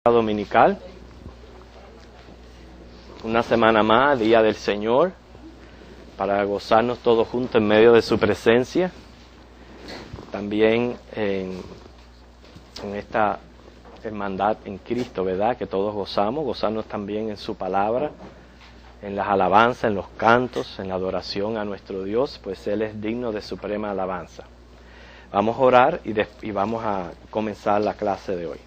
Dominical, una semana más, Día del Señor, para gozarnos todos juntos en medio de su presencia. También en esta hermandad en Cristo, ¿verdad? Que todos gozarnos también en su palabra, en las alabanzas, en los cantos, en la adoración a nuestro Dios, pues Él es digno de suprema alabanza. Vamos a orar y vamos a comenzar la clase de hoy.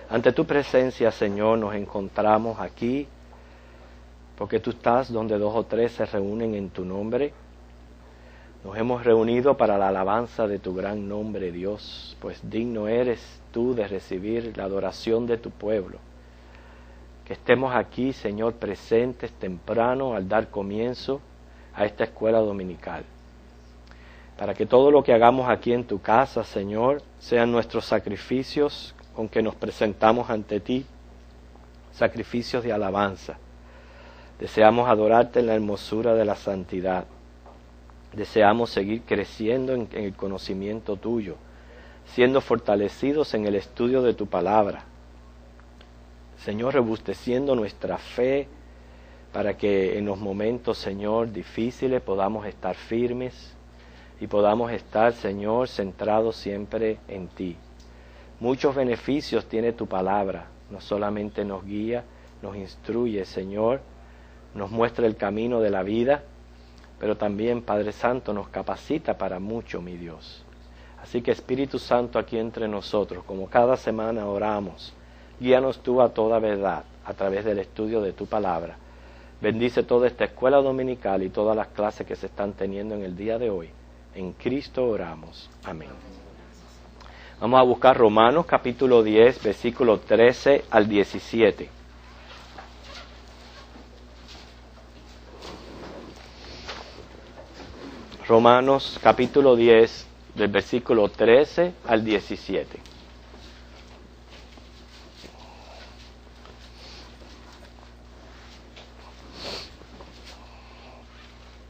Ante tu presencia, Señor, nos encontramos aquí, porque tú estás donde 2 o 3 se reúnen en tu nombre. Nos hemos reunido para la alabanza de tu gran nombre, Dios, pues digno eres tú de recibir la adoración de tu pueblo. Que estemos aquí, Señor, presentes temprano al dar comienzo a esta escuela dominical. Para que todo lo que hagamos aquí en tu casa, Señor, sean nuestros sacrificios con que nos presentamos ante ti, sacrificios de alabanza. Deseamos adorarte en la hermosura de la santidad. Deseamos seguir creciendo en el conocimiento tuyo, siendo fortalecidos en el estudio de tu palabra. Señor, robusteciendo nuestra fe para que en los momentos, Señor, difíciles podamos estar firmes y podamos estar, Señor, centrados siempre en ti. Muchos beneficios tiene tu palabra, no solamente nos guía, nos instruye, Señor, nos muestra el camino de la vida, pero también, Padre Santo, nos capacita para mucho, mi Dios. Así que, Espíritu Santo, aquí entre nosotros, como cada semana oramos, guíanos tú a toda verdad, a través del estudio de tu palabra. Bendice toda esta escuela dominical y todas las clases que se están teniendo en el día de hoy. En Cristo oramos. Amén. Vamos a buscar Romanos capítulo 10, versículo 13 al 17. Romanos capítulo 10, del versículo 13 al 17.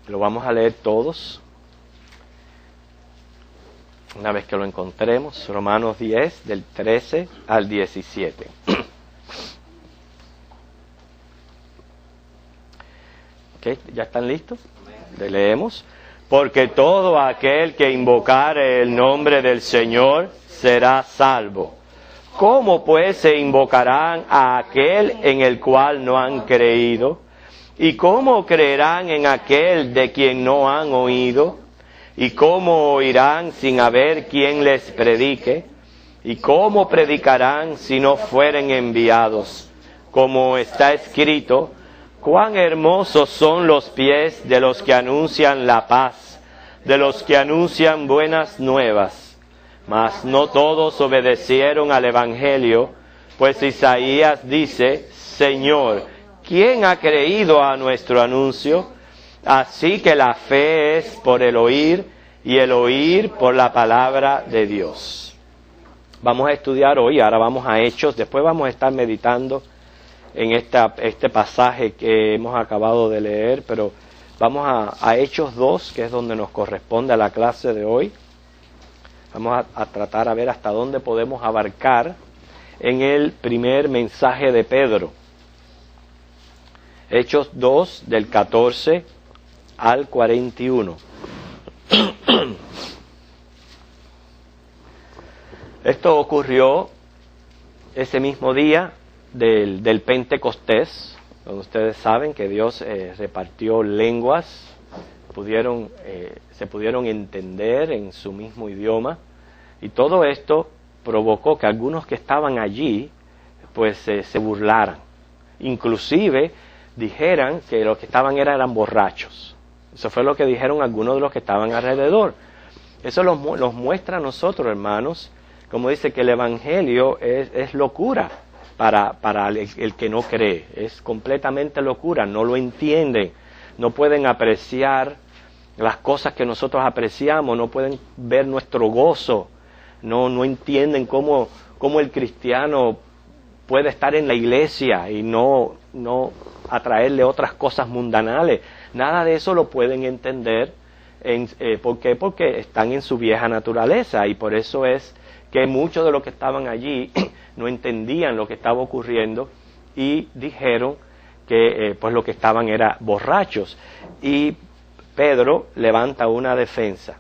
Lo vamos a leer todos. Una vez que lo encontremos, Romanos 10, del 13 al 17. ¿Ok? ¿Ya están listos? Le leemos. Porque todo aquel que invocare el nombre del Señor será salvo. ¿Cómo pues se invocarán a aquel en el cual no han creído? ¿Y cómo creerán en aquel de quien no han oído? ¿Y cómo oirán sin haber quien les predique? ¿Y cómo predicarán si no fueren enviados? Como está escrito, cuán hermosos son los pies de los que anuncian la paz, de los que anuncian buenas nuevas. Mas no todos obedecieron al Evangelio, pues Isaías dice, Señor, ¿quién ha creído a nuestro anuncio? Así que la fe es por el oír y el oír por la palabra de Dios. Vamos a estudiar hoy, ahora vamos a Hechos, después vamos a estar meditando en este pasaje que hemos acabado de leer, pero vamos a Hechos 2, que es donde nos corresponde a la clase de hoy. Vamos a tratar a ver hasta dónde podemos abarcar en el primer mensaje de Pedro. Hechos 2, del 14 al 41. Esto ocurrió ese mismo día del Pentecostés, donde ustedes saben que Dios repartió lenguas, se pudieron entender en su mismo idioma, y todo esto provocó que algunos que estaban allí pues se burlaran, inclusive dijeran que los que estaban eran borrachos. Eso fue lo que dijeron algunos de los que estaban alrededor. Eso nos muestra a nosotros, hermanos, como dice que el Evangelio es locura para el que no cree. Es completamente locura, no lo entienden, no pueden apreciar las cosas que nosotros apreciamos, no pueden ver nuestro gozo, no entienden cómo el cristiano puede estar en la iglesia y no atraerle otras cosas mundanales. Nada de eso lo pueden entender. ¿Por qué? Porque están en su vieja naturaleza, y por eso es que muchos de los que estaban allí no entendían lo que estaba ocurriendo y dijeron que pues lo que estaban era borrachos. Y Pedro levanta una defensa,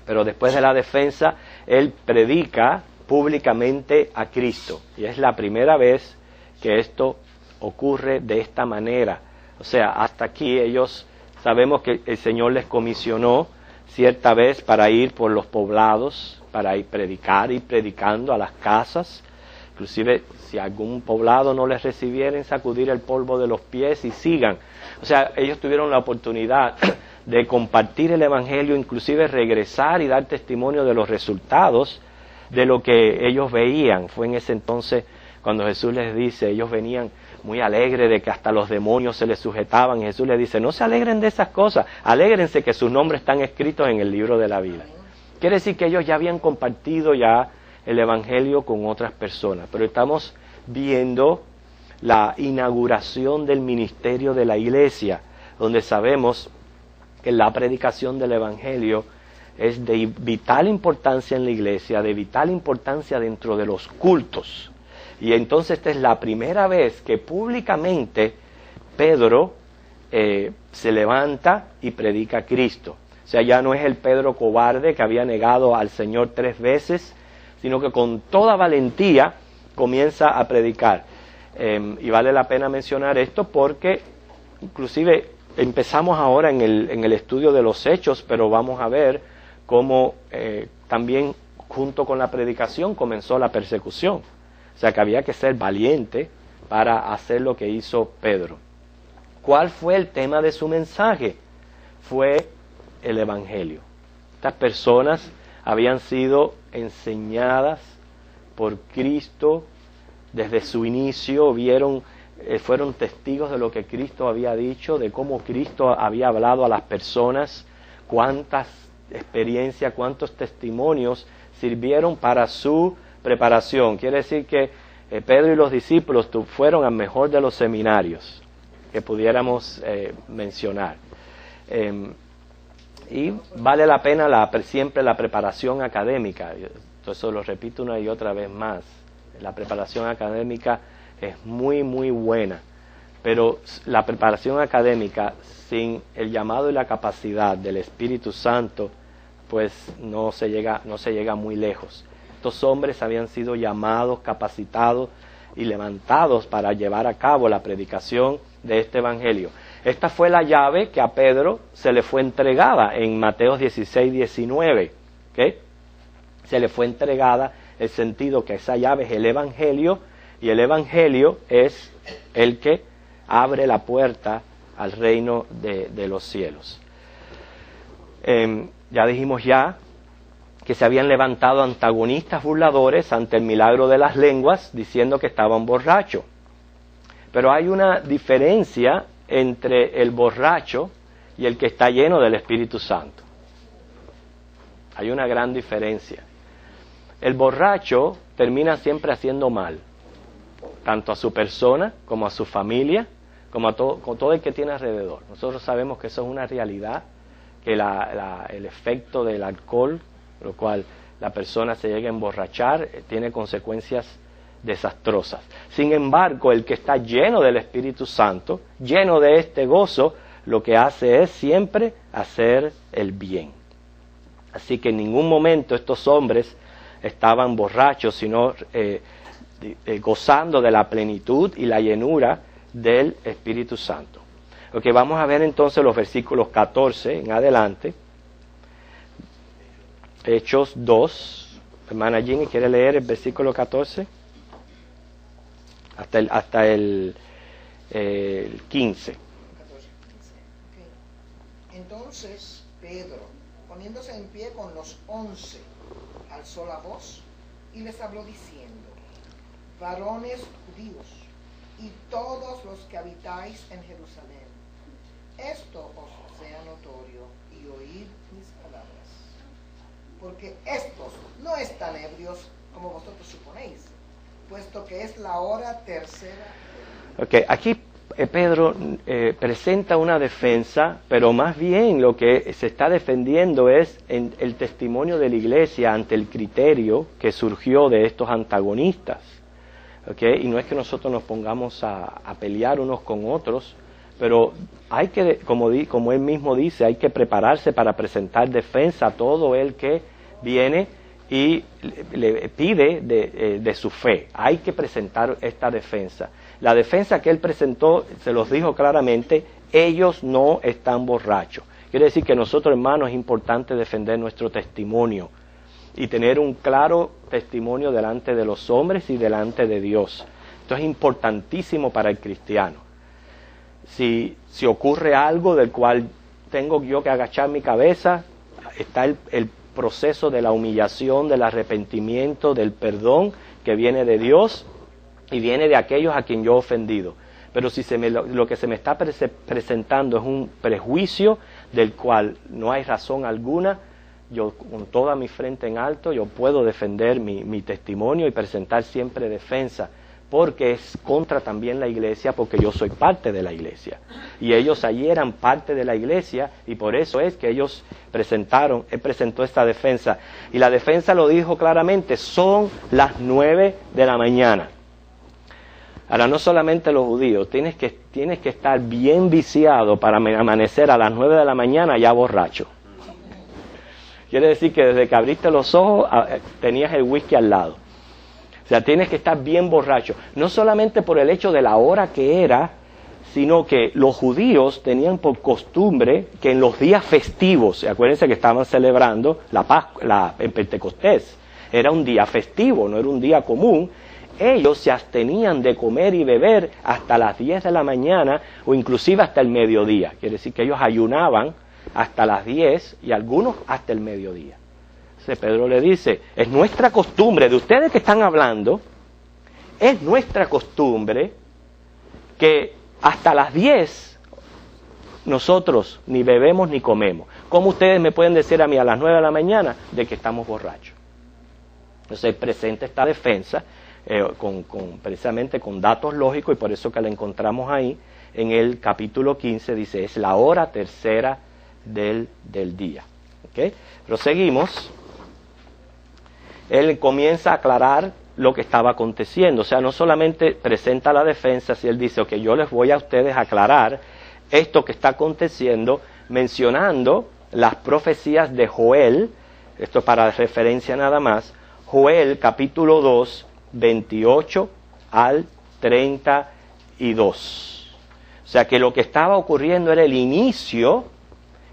pero después de la defensa él predica públicamente a Cristo, y es la primera vez que esto ocurre de esta manera. O sea, hasta aquí ellos, sabemos que el Señor les comisionó cierta vez para ir por los poblados, para ir predicando a las casas, inclusive si algún poblado no les recibieren, sacudir el polvo de los pies y sigan. O sea, ellos tuvieron la oportunidad de compartir el Evangelio, inclusive regresar y dar testimonio de los resultados de lo que ellos veían. Fue en ese entonces cuando Jesús les dice, ellos venían muy alegres de que hasta los demonios se les sujetaban, y Jesús les dice, no se alegren de esas cosas, alégrense que sus nombres están escritos en el libro de la vida. Quiere decir que ellos ya habían compartido ya el Evangelio con otras personas, pero estamos viendo la inauguración del ministerio de la iglesia, donde sabemos que la predicación del Evangelio es de vital importancia en la iglesia, de vital importancia dentro de los cultos. Y entonces esta es la primera vez que públicamente Pedro se levanta y predica a Cristo. O sea, ya no es el Pedro cobarde que había negado al Señor 3 veces, sino que con toda valentía comienza a predicar. Y vale la pena mencionar esto porque inclusive empezamos ahora en el estudio de los hechos, pero vamos a ver cómo también junto con la predicación comenzó la persecución. O sea que había que ser valiente para hacer lo que hizo Pedro. ¿Cuál fue el tema de su mensaje? Fue el Evangelio. Estas personas habían sido enseñadas por Cristo desde su inicio, fueron testigos de lo que Cristo había dicho, de cómo Cristo había hablado a las personas, cuántas experiencias, cuántos testimonios sirvieron para su preparación. Quiere decir que Pedro y los discípulos fueron al mejor de los seminarios que pudiéramos mencionar. Y vale la pena siempre la preparación académica. Eso lo repito una y otra vez más. La preparación académica es muy, muy buena, pero la preparación académica sin el llamado y la capacidad del Espíritu Santo, pues no se llega muy lejos. Estos hombres habían sido llamados, capacitados y levantados para llevar a cabo la predicación de este Evangelio. Esta fue la llave que a Pedro se le fue entregada en Mateo 16, 19. ¿Okay? Se le fue entregada el sentido que esa llave es el Evangelio, y el Evangelio es el que abre la puerta al reino de los cielos. Ya dijimos que se habían levantado antagonistas burladores ante el milagro de las lenguas, diciendo que estaban borrachos. Pero hay una diferencia entre el borracho y el que está lleno del Espíritu Santo. Hay una gran diferencia. El borracho termina siempre haciendo mal, tanto a su persona, como a su familia, como a todo el que tiene alrededor. Nosotros sabemos que eso es una realidad, que el efecto del alcohol, lo cual la persona se llega a emborrachar, tiene consecuencias desastrosas. Sin embargo, el que está lleno del Espíritu Santo, lleno de este gozo, lo que hace es siempre hacer el bien. Así que en ningún momento estos hombres estaban borrachos, sino gozando de la plenitud y la llenura del Espíritu Santo. Ok, vamos a ver entonces los versículos 14 en adelante. Hechos 2. Hermana Ginny, ¿quiere leer el versículo 14? Hasta el 15. 14, 15. Okay. Entonces Pedro, poniéndose en pie con los 11, alzó la voz y les habló diciendo: varones judíos y todos los que habitáis en Jerusalén, esto os sea notorio y oíd mis palabras, porque estos no están ebrios como vosotros suponéis, puesto que es la hora tercera. Ok, aquí Pedro presenta una defensa, pero más bien lo que se está defendiendo es el testimonio de la iglesia ante el criterio que surgió de estos antagonistas. ¿Okay? Y no es que nosotros nos pongamos a pelear unos con otros, pero hay que, como él mismo dice, hay que prepararse para presentar defensa a todo el que viene y le pide de su fe. Hay que presentar esta defensa. La defensa que él presentó, se los dijo claramente, ellos no están borrachos. Quiere decir que nosotros, hermanos, es importante defender nuestro testimonio y tener un claro testimonio delante de los hombres y delante de Dios. Esto es importantísimo para el cristiano. Si ocurre algo del cual tengo yo que agachar mi cabeza, está el proceso de la humillación, del arrepentimiento, del perdón que viene de Dios y viene de aquellos a quien yo he ofendido. Pero si lo que se me está presentando es un prejuicio del cual no hay razón alguna, yo con toda mi frente en alto, yo puedo defender mi testimonio y presentar siempre defensa, porque es contra también la iglesia, porque yo soy parte de la iglesia. Y ellos allí eran parte de la iglesia, y por eso es que ellos él presentó esta defensa. Y la defensa lo dijo claramente, son las 9 de la mañana. Ahora, no solamente los judíos, tienes que estar bien viciado para amanecer a las 9 de la mañana ya borracho. Quiere decir que desde que abriste los ojos tenías el whisky al lado. O sea, tienes que estar bien borracho. No solamente por el hecho de la hora que era, sino que los judíos tenían por costumbre que en los días festivos, acuérdense que estaban celebrando la Pascua, en Pentecostés, era un día festivo, no era un día común. Ellos se abstenían de comer y beber hasta las 10 de la mañana o inclusive hasta el mediodía. Quiere decir que ellos ayunaban hasta las 10 y algunos hasta el mediodía. Entonces Pedro le dice, es nuestra costumbre, de ustedes que están hablando, es nuestra costumbre que hasta las 10 nosotros ni bebemos ni comemos. ¿Cómo ustedes me pueden decir a mí a las 9 de la mañana de que estamos borrachos? Entonces presenta esta defensa precisamente con datos lógicos, y por eso que la encontramos ahí en el capítulo 15, dice, es la hora tercera del día. ¿Okay? Proseguimos. Él comienza a aclarar lo que estaba aconteciendo, o sea, no solamente presenta la defensa, si él dice, ok, yo les voy a ustedes aclarar esto que está aconteciendo, mencionando las profecías de Joel, esto para referencia nada más, Joel capítulo 2, 28 al 32. O sea que lo que estaba ocurriendo era el inicio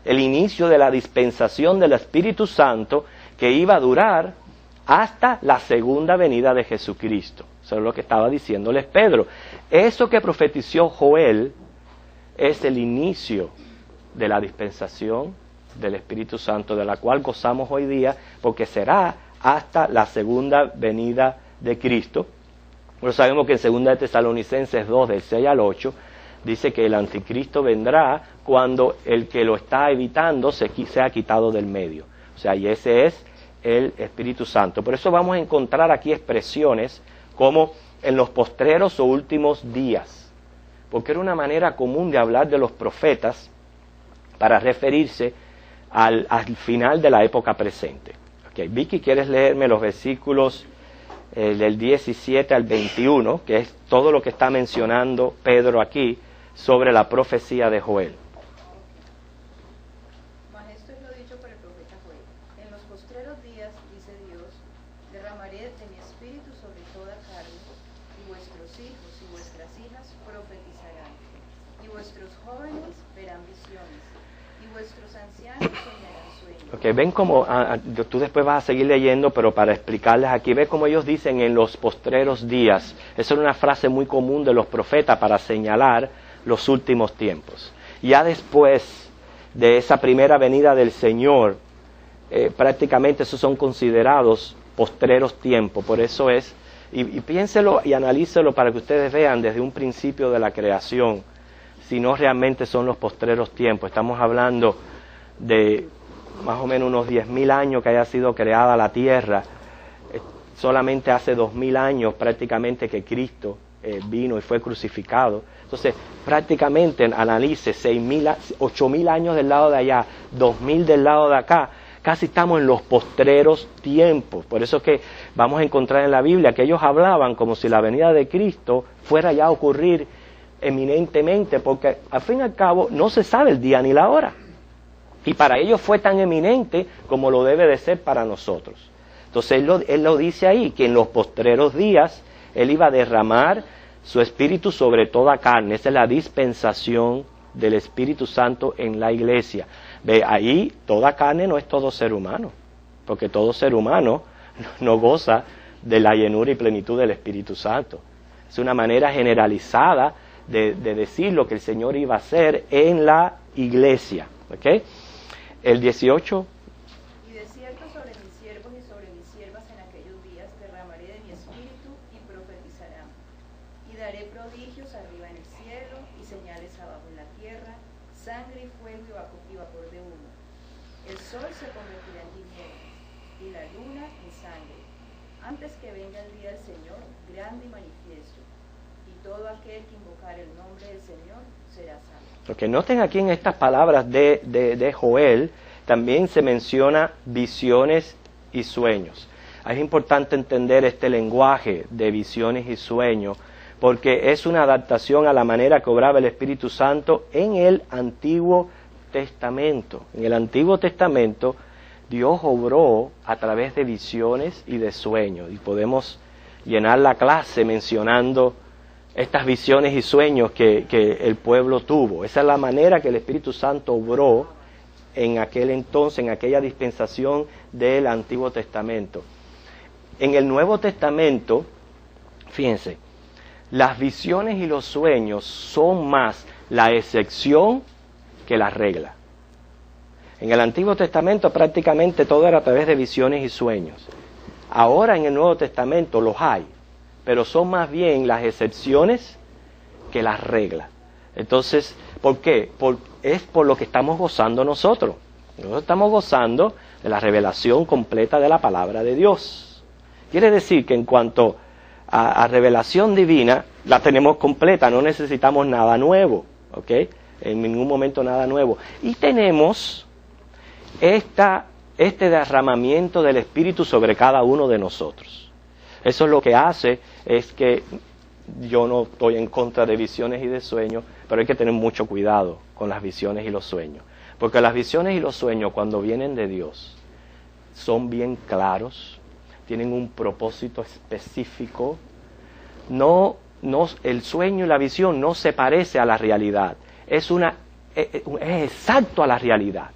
de la dispensación del Espíritu Santo que iba a durar hasta la segunda venida de Jesucristo. Eso es lo que estaba diciéndoles Pedro. Eso que profetizó Joel es el inicio de la dispensación del Espíritu Santo, de la cual gozamos hoy día, porque será hasta la segunda venida de Cristo. Pero sabemos que en 2 de Tesalonicenses 2, del 6 al 8, dice que el anticristo vendrá cuando el que lo está evitando sea quitado del medio. O sea, y ese es el Espíritu Santo. Por eso vamos a encontrar aquí expresiones como en los postreros o últimos días, porque era una manera común de hablar de los profetas para referirse al final de la época presente. Okay. Vicky, ¿quieres leerme los versículos del 17 al 21, que es todo lo que está mencionando Pedro aquí sobre la profecía de Joel? Mas esto es lo dicho por el profeta Joel. En los postreros días, dice Dios, derramaré de mi espíritu sobre toda carne, y vuestros hijos y vuestras hijas profetizarán, y vuestros jóvenes verán visiones, y vuestros ancianos soñarán sueños. Okay, ven como, tú después vas a seguir leyendo, pero para explicarles aquí, ve como ellos dicen en los postreros días. Esa era una frase muy común de los profetas para señalar los últimos tiempos. Ya después de esa primera venida del Señor, prácticamente esos son considerados postreros tiempos. Por eso es, y piénselo y analícelo para que ustedes vean desde un principio de la creación, si no realmente son los postreros tiempos. Estamos hablando de más o menos unos 10.000 años que haya sido creada la tierra. Solamente hace 2.000 años prácticamente que Cristo vino y fue crucificado. Entonces, prácticamente, analice, 8.000 años del lado de allá, 2.000 del lado de acá, casi estamos en los postreros tiempos. Por eso que vamos a encontrar en la Biblia que ellos hablaban como si la venida de Cristo fuera ya a ocurrir eminentemente, porque al fin y al cabo no se sabe el día ni la hora. Y para ellos fue tan eminente como lo debe de ser para nosotros. Entonces él lo dice ahí, que en los postreros días Él iba a derramar su Espíritu sobre toda carne. Esa es la dispensación del Espíritu Santo en la iglesia. Ve, ahí toda carne no es todo ser humano, porque todo ser humano no goza de la llenura y plenitud del Espíritu Santo. Es una manera generalizada de decir lo que el Señor iba a hacer en la iglesia. ¿Okay? El 18. Y de cierto sobre mis siervos y sobre mis siervas en aquellos días derramaré de mi espíritu y profetizarán. Y daré prodigios arriba en el cielo y señales abajo en la tierra, sangre y fuego y vapor de humo. El sol se convertirá en tinieblas y la luna en sangre, antes que venga el día del Señor, grande y manifiesto. Y todo aquel que invocar el nombre del Señor será salvo. Okay, noten aquí en estas palabras de Joel, también se menciona visiones y sueños. Es importante entender este lenguaje de visiones y sueños, porque es una adaptación a la manera que obraba el Espíritu Santo en el Antiguo Testamento. En el Antiguo Testamento, Dios obró a través de visiones y de sueños, y podemos llenar la clase mencionando estas visiones y sueños que el pueblo tuvo. Esa es la manera que el Espíritu Santo obró en aquel entonces, en aquella dispensación del Antiguo Testamento. En el Nuevo Testamento, fíjense, las visiones y los sueños son más la excepción que la regla. En el Antiguo Testamento prácticamente todo era a través de visiones y sueños. Ahora en el Nuevo Testamento los hay, pero son más bien las excepciones que las reglas. Entonces, ¿por qué? Es por lo que estamos gozando nosotros. Nosotros estamos gozando de la revelación completa de la palabra de Dios. Quiere decir que en cuanto a revelación divina, la tenemos completa, no necesitamos nada nuevo, ¿ok? En ningún momento nada nuevo. Y tenemos este derramamiento del Espíritu sobre cada uno de nosotros. Eso es lo que hace, es que yo no estoy en contra de visiones y de sueños, pero hay que tener mucho cuidado con las visiones y los sueños. Porque las visiones y los sueños, cuando vienen de Dios, son bien claros, tienen un propósito específico. El sueño y la visión no se parece a la realidad, es exacto a la realidad.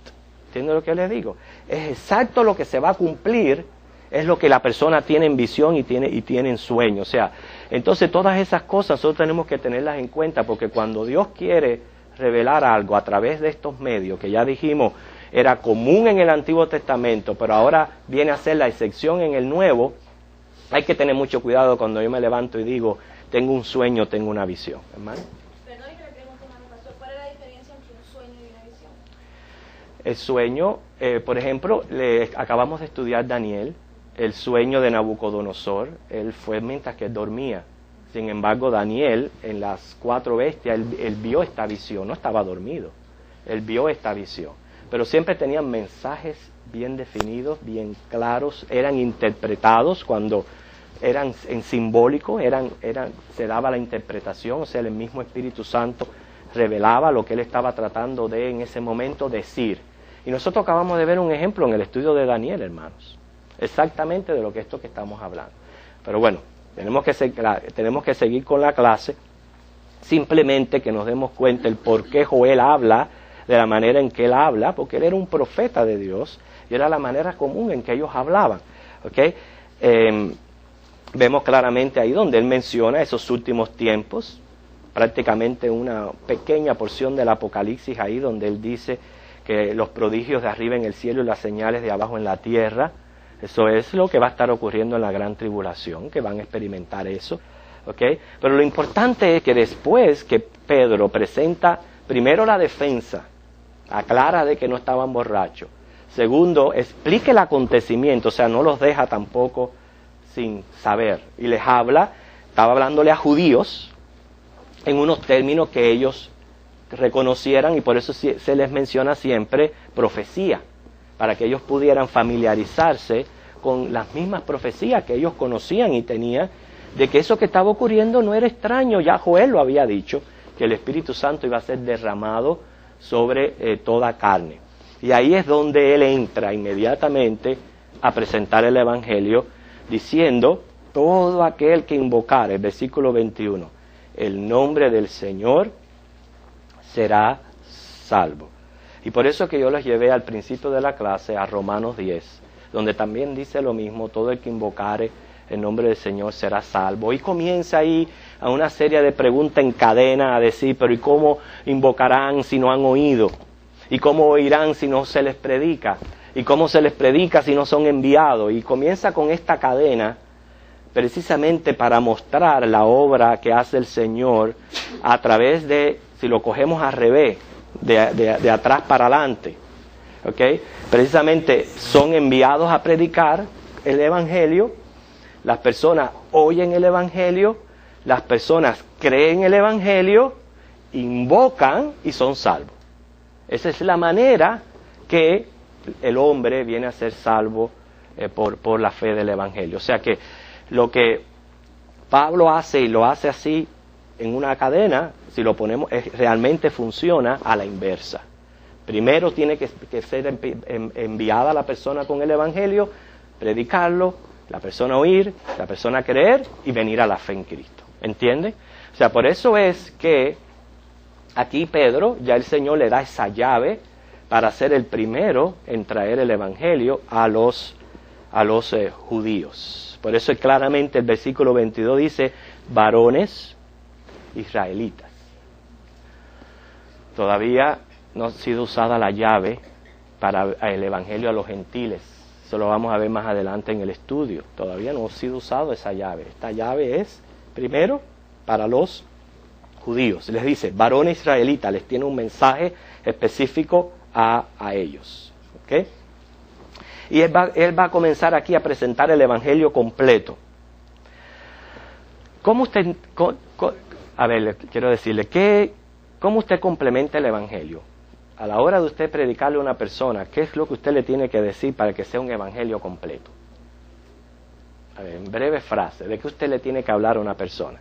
¿Entienden lo que les digo? Es exacto lo que se va a cumplir. Es lo que la persona tiene en visión y tiene en sueño. O sea, entonces todas esas cosas nosotros tenemos que tenerlas en cuenta, porque cuando Dios quiere revelar algo a través de estos medios, que ya dijimos era común en el Antiguo Testamento, pero ahora viene a ser la excepción en el Nuevo, hay que tener mucho cuidado cuando yo me levanto y digo, tengo un sueño, tengo una visión. ¿Hermano? Perdón, y le pregunto, hermano pastor, ¿cuál es la diferencia entre un sueño y una visión? El sueño, por ejemplo, acabamos de estudiar Daniel. El sueño de Nabucodonosor, él fue mientras que dormía. Sin embargo, Daniel, en las 4 bestias, él vio esta visión, no estaba dormido. Él vio esta visión. Pero siempre tenían mensajes bien definidos, bien claros, eran interpretados cuando eran en simbólico, se daba la interpretación, o sea, el mismo Espíritu Santo revelaba lo que él estaba tratando de en ese momento decir. Y nosotros acabamos de ver un ejemplo en el estudio de Daniel, hermanos. Exactamente de lo que esto que estamos hablando. Pero bueno, tenemos que seguir con la clase, simplemente que nos demos cuenta el por qué Joel habla de la manera en que él habla, porque él era un profeta de Dios y era la manera común en que ellos hablaban. ¿Okay? Vemos claramente ahí donde él menciona esos últimos tiempos, prácticamente una pequeña porción del Apocalipsis ahí donde él dice que los prodigios de arriba en el cielo y las señales de abajo en la tierra. Eso es lo que va a estar ocurriendo en la gran tribulación, que van a experimentar eso. ¿Okay? Pero lo importante es que después que Pedro presenta primero la defensa, aclara de que no estaban borrachos. Segundo, explique el acontecimiento, o sea, no los deja tampoco sin saber. Y les habla estaba hablándole a judíos en unos términos que ellos reconocieran, y por eso se les menciona siempre profecía, para que ellos pudieran familiarizarse con las mismas profecías que ellos conocían y tenían, de que eso que estaba ocurriendo no era extraño. Ya Joel lo había dicho, que el Espíritu Santo iba a ser derramado sobre toda carne. Y ahí es donde él entra inmediatamente a presentar el Evangelio, diciendo: todo aquel que invocare, versículo 21, el nombre del Señor será salvo. Y por eso que yo les llevé al principio de la clase a Romanos 10, donde también dice lo mismo: todo el que invocare el nombre del Señor será salvo. Y comienza ahí a una serie de preguntas en cadena, a decir: pero ¿y cómo invocarán si no han oído? ¿Y cómo oirán si no se les predica? ¿Y cómo se les predica si no son enviados? Y comienza con esta cadena precisamente para mostrar la obra que hace el Señor a través de, si lo cogemos al revés, de atrás para adelante, ¿okay? Precisamente son enviados a predicar el Evangelio, las personas oyen el Evangelio, las personas creen el Evangelio, invocan y son salvos. Esa es la manera que el hombre viene a ser salvo por la fe del Evangelio. O sea que lo que Pablo hace, y lo hace así en una cadena, si lo ponemos, realmente funciona a la inversa. Primero tiene que ser enviada la persona con el Evangelio, predicarlo, la persona oír, la persona creer y venir a la fe en Cristo. ¿Entiende? O sea, por eso es que aquí Pedro, ya el Señor le da esa llave para ser el primero en traer el Evangelio a los judíos. Por eso claramente el versículo 22 dice: varones israelitas. Todavía no ha sido usada la llave para el Evangelio a los gentiles. Eso lo vamos a ver más adelante en el estudio. Todavía no ha sido usado esa llave. Esta llave es primero para los judíos. Les dice: varones israelitas, les tiene un mensaje específico a ellos. ¿Okay? Y él va a comenzar aquí a presentar el Evangelio completo. ¿Cómo usted, a ver, quiero decirle, ¿cómo usted complementa el Evangelio? A la hora de usted predicarle a una persona, ¿qué es lo que usted le tiene que decir para que sea un Evangelio completo? A ver, en breve frase, ¿de qué usted le tiene que hablar a una persona?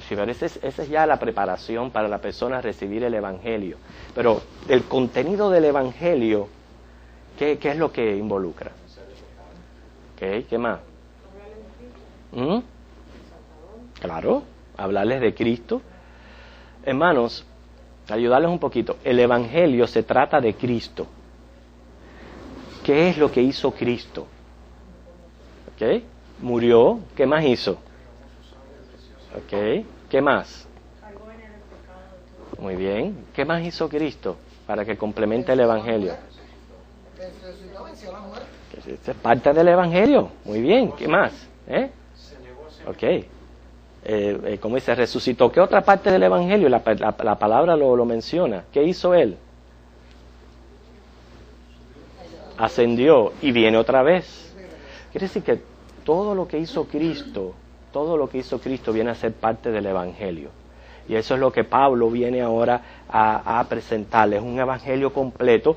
Si esa es ya la preparación para la persona recibir el Evangelio. Pero el contenido del Evangelio, ¿qué es lo que involucra? ¿Okay? ¿Qué más? Claro, hablarles de Cristo. Hermanos, ayudarles un poquito. El Evangelio se trata de Cristo. ¿Qué es lo que hizo Cristo? ¿Okay? Murió. ¿Qué más hizo? Okay. ¿Qué más? Muy bien. ¿Qué más hizo Cristo para que complemente el Evangelio? Esa es parte del Evangelio. Muy bien. ¿Qué más? Ok. Como dice, resucitó. ¿Qué otra parte del Evangelio? La palabra lo menciona. ¿Qué hizo Él? Ascendió y viene otra vez. Quiere decir que todo lo que hizo Cristo viene a ser parte del Evangelio. Y eso es lo que Pablo viene ahora a presentarles, un Evangelio completo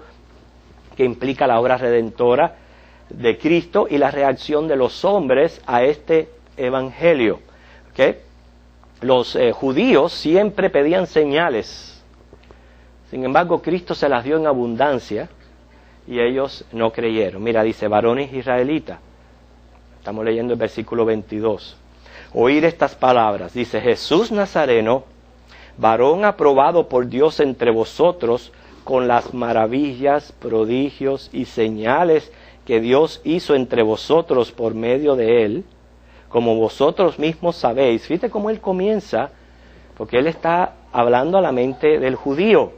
que implica la obra redentora de Cristo y la reacción de los hombres a este Evangelio. ¿Okay? Los judíos siempre pedían señales. Sin embargo, Cristo se las dio en abundancia y ellos no creyeron. Mira, dice: varones israelitas. Estamos leyendo el versículo 22. Oír estas palabras, dice: Jesús Nazareno, varón aprobado por Dios entre vosotros, con las maravillas, prodigios y señales que Dios hizo entre vosotros por medio de él, como vosotros mismos sabéis. Fíjate cómo él comienza, porque él está hablando a la mente del judío.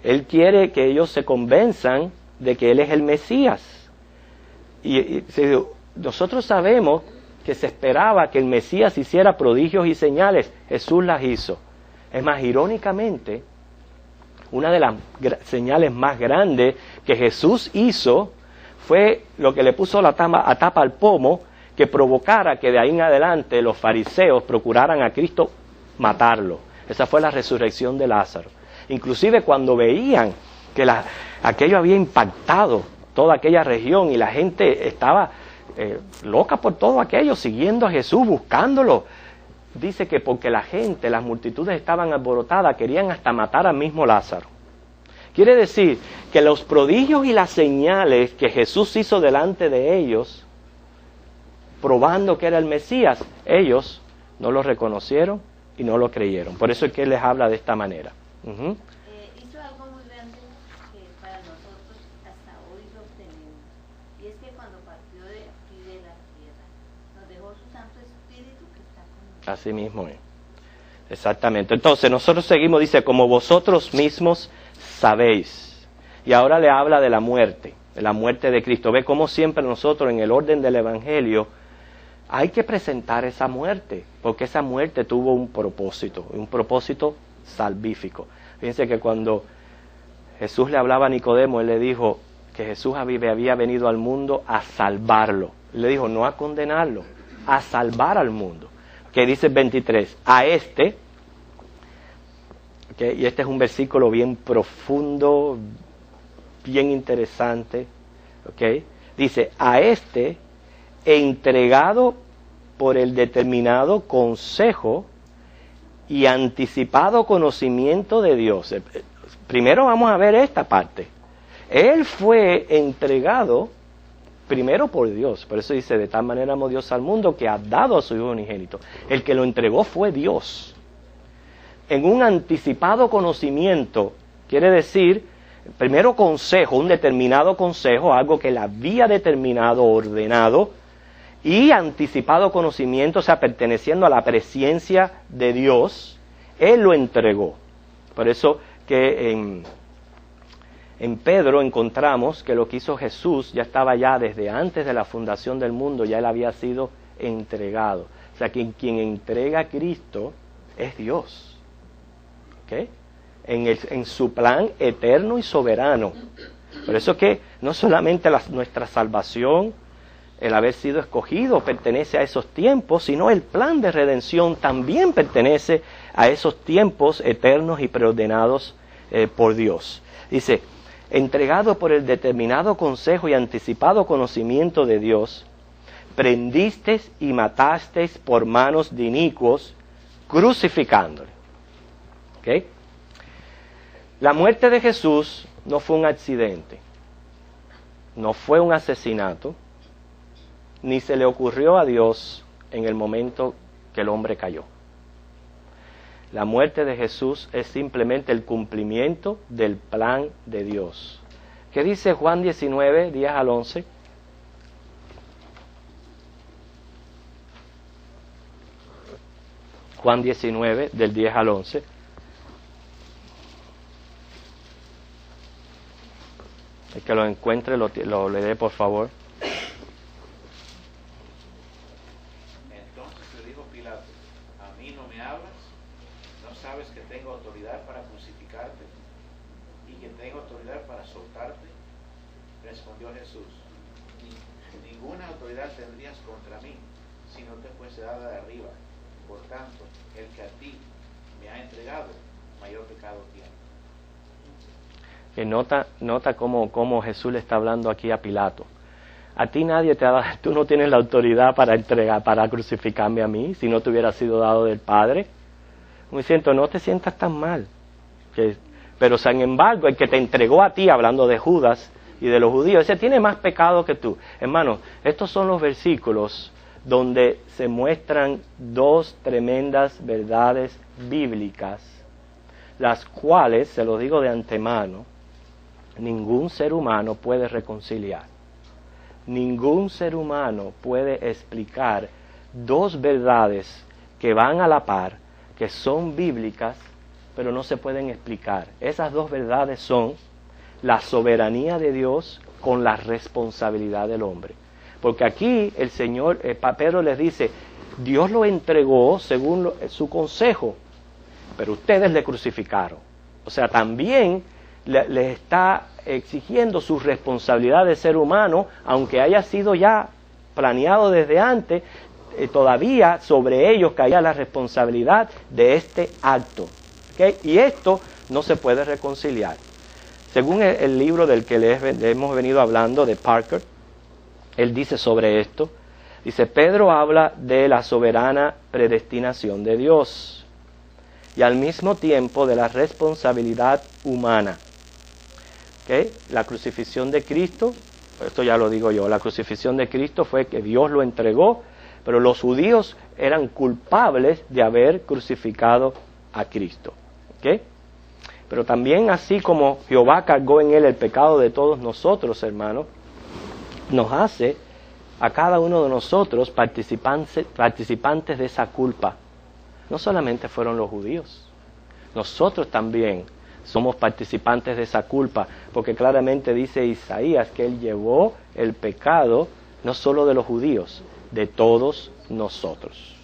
Él quiere que ellos se convenzan de que él es el Mesías. Y nosotros sabemos que se esperaba que el Mesías hiciera prodigios y señales. Jesús las hizo. Es más, irónicamente, una de las señales más grandes que Jesús hizo fue lo que le puso la tapa al pomo, que provocara que de ahí en adelante los fariseos procuraran a Cristo matarlo. Esa fue la resurrección de Lázaro. Inclusive cuando veían que aquello había impactado toda aquella región y la gente estaba loca por todo aquello, siguiendo a Jesús, buscándolo. Dice que porque la gente, las multitudes estaban alborotadas, querían hasta matar al mismo Lázaro. Quiere decir que los prodigios y las señales que Jesús hizo delante de ellos, probando que era el Mesías, ellos no lo reconocieron y no lo creyeron. Por eso es que Él les habla de esta manera. Hizo algo muy grande que para nosotros hasta hoy lo obtenemos. Y es que cuando partió de aquí de la tierra, nos dejó su Santo Espíritu que está con nosotros. Así mismo es. Exactamente. Entonces nosotros seguimos, dice, como vosotros mismos sabéis. Y ahora le habla de la muerte de Cristo. Ve cómo siempre nosotros en el orden del Evangelio hay que presentar esa muerte, porque esa muerte tuvo un propósito salvífico. Fíjense que cuando Jesús le hablaba a Nicodemo, Él le dijo que Jesús había venido al mundo a salvarlo. Le dijo, no a condenarlo, a salvar al mundo. Que dice el 23, a este, y este es un versículo bien profundo, bien interesante, dice, a este entregado por el determinado consejo y anticipado conocimiento de Dios. Primero vamos a ver esta parte. Él fue entregado primero por Dios. Por eso dice, de tal manera amó Dios al mundo que ha dado a su Hijo unigénito. El que lo entregó fue Dios. En un anticipado conocimiento, quiere decir, primero consejo, un determinado consejo, algo que él había determinado, ordenado, y anticipado conocimiento, o sea, perteneciendo a la presencia de Dios, Él lo entregó. Por eso que en Pedro encontramos que lo que hizo Jesús ya estaba ya desde antes de la fundación del mundo, ya Él había sido entregado. O sea, que quien entrega a Cristo es Dios. En su plan eterno y soberano. Por eso que no solamente nuestra salvación, el haber sido escogido pertenece a esos tiempos, sino el plan de redención también pertenece a esos tiempos eternos y preordenados por Dios. Dice, entregado por el determinado consejo y anticipado conocimiento de Dios, prendisteis y matasteis por manos de inicuos, crucificándole. La muerte de Jesús no fue un accidente, no fue un asesinato, ni se le ocurrió a Dios en el momento que el hombre cayó. La muerte de Jesús es simplemente el cumplimiento del plan de Dios. ¿Qué dice Juan 19, 10 al 11? Juan 19, del 10 al 11. El que lo encuentre, lo lee por favor. Entonces le dijo Pilato, ¿a mí no me hablas? ¿No sabes que tengo autoridad para crucificarte y que tengo autoridad para soltarte? Respondió Jesús, ninguna autoridad tendrías contra mí si no te fuese dada de arriba. Por tanto, el que a ti me ha entregado, mayor pecado tiene. Que nota cómo Jesús le está hablando aquí a Pilato. A ti nadie te ha dado, tú no tienes la autoridad para crucificarme a mí, si no te hubiera sido dado del Padre. Me siento, no te sientas tan mal. Pero sin embargo, el que te entregó a ti, hablando de Judas y de los judíos, ese tiene más pecado que tú. Hermanos, estos son los versículos donde se muestran dos tremendas verdades bíblicas, las cuales, se lo digo de antemano, ningún ser humano puede reconciliar. Ningún ser humano puede explicar dos verdades que van a la par, que son bíblicas, pero no se pueden explicar. Esas dos verdades son la soberanía de Dios con la responsabilidad del hombre. Porque aquí el Señor, Pedro les dice, Dios lo entregó según su consejo, pero ustedes le crucificaron. O sea, también les está exigiendo su responsabilidad de ser humano, aunque haya sido ya planeado desde antes, todavía sobre ellos caía la responsabilidad de este acto. ¿Okay? Y esto no se puede reconciliar. Según el libro del que le hemos venido hablando, de Parker, él dice sobre esto, dice, Pedro habla de la soberana predestinación de Dios y al mismo tiempo de la responsabilidad humana. ¿Okay? La crucifixión de Cristo, esto ya lo digo yo, la crucifixión de Cristo fue que Dios lo entregó, pero los judíos eran culpables de haber crucificado a Cristo. ¿Okay? Pero también así como Jehová cargó en él el pecado de todos nosotros, hermanos, nos hace a cada uno de nosotros participantes de esa culpa. No solamente fueron los judíos, nosotros también somos participantes de esa culpa, porque claramente dice Isaías que él llevó el pecado no solo de los judíos, de todos nosotros.